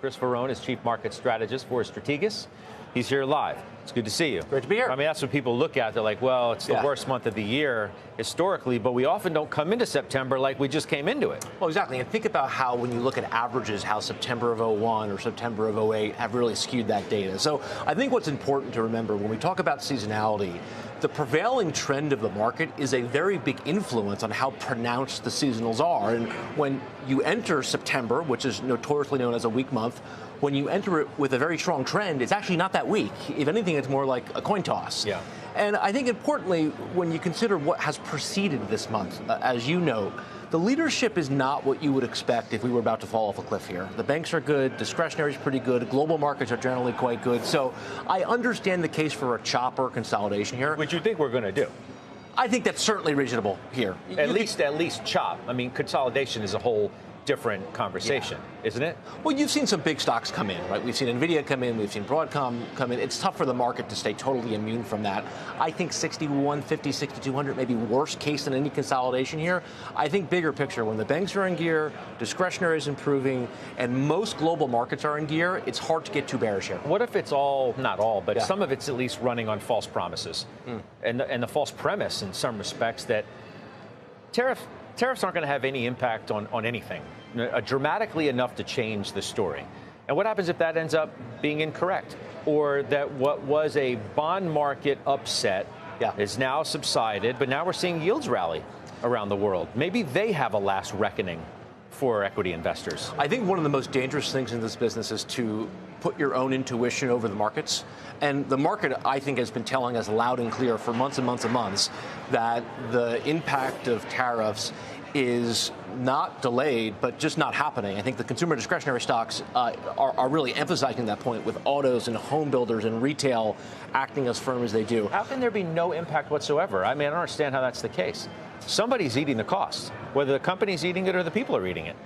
Chris Verrone is Chief Market Strategist for Strategas. He's here live. It's good to see you. Great to be here. I mean, that's what people look at. They're like, well, it's the worst month of the year historically, but we often don't come into September like we just came into it. Well, exactly. And think about how, when you look at averages, how September of '01 or September of '08 have really skewed that data. So I think what's important to remember when we talk about seasonality, the prevailing trend of the market is a very big influence on how pronounced the seasonals are. And when you enter September, which is notoriously known as a weak month, when you enter it with a very strong trend, it's actually not that weak. If anything, it's more like a coin toss. Yeah. And I think importantly, when you consider what has preceded this month, as you know, the leadership is not what you would expect if we were about to fall off a cliff here. The banks are good, discretionary is pretty good, global markets are generally quite good. So I understand the case for a chopper consolidation here. Which you think we're going to do? I think that's certainly reasonable here. At least chop. I mean, consolidation is a whole different conversation, isn't it? Well, you've seen some big stocks come in, right? We've seen NVIDIA come in, we've seen Broadcom come in. It's tough for the market to stay totally immune from that. I think 6150, 6200 may be worst case than any consolidation here. I think bigger picture, when the banks are in gear, discretionary is improving, and most global markets are in gear, it's hard to get too bearish here. What if it's all, not all, but some of it's at least running on false promises? And the false premise in some respects that tariffs aren't going to have any impact on anything, dramatically enough to change the story. And what happens if that ends up being incorrect? Or that what was a bond market upset is now subsided, but now we're seeing yields rally around the world. Maybe they have a last reckoning for equity investors. I think one of the most dangerous things in this business is to put your own intuition over the markets. And the market, I think, has been telling us loud and clear for months and months and months that the impact of tariffs is not delayed, but just not happening. I think the consumer discretionary stocks are really emphasizing that point, with autos and home builders and retail acting as firm as they do. How can there be no impact whatsoever? I mean, I don't understand how that's the case. Somebody's eating the cost, whether the company's eating it or the people are eating it.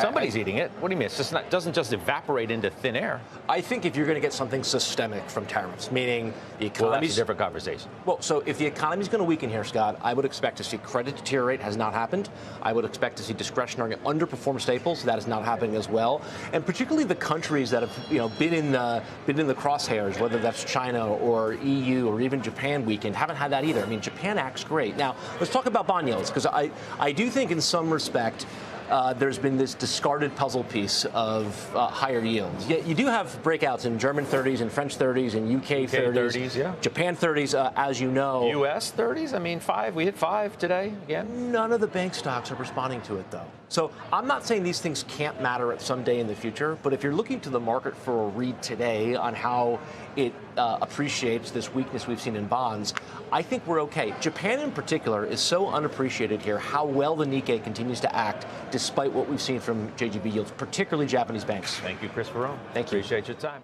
Somebody's eating it. What do you mean? It's just doesn't just evaporate into thin air. I think if you're going to get something systemic from tariffs, meaning the economy, well, that's a different conversation. Well, so if the economy's going to weaken here, Scott, I would expect to see credit deteriorate. Has not happened. I would expect to see discretionary underperform staples. That is not happening as well. And particularly the countries that have been in the crosshairs, whether that's China or EU or even Japan weakened, haven't had that either. I mean, Japan acts great. Now, let's talk about bond yields, because I do think in some respect there's been this discarded puzzle piece of higher yields. Yet you do have breakouts in German 30s and French 30s and UK 30s, Japan 30s, as you know. US 30s? I mean, 5. We hit 5 today again. None of the bank stocks are responding to it, though. So I'm not saying these things can't matter at some day in the future, but if you're looking to the market for a read today on how it appreciates this weakness we've seen in bonds, I think we're okay. Japan in particular is so unappreciated here, how well the Nikkei continues to act despite what we've seen from JGB yields, particularly Japanese banks. Thank you, Chris Verrone. Thank you. Appreciate your time.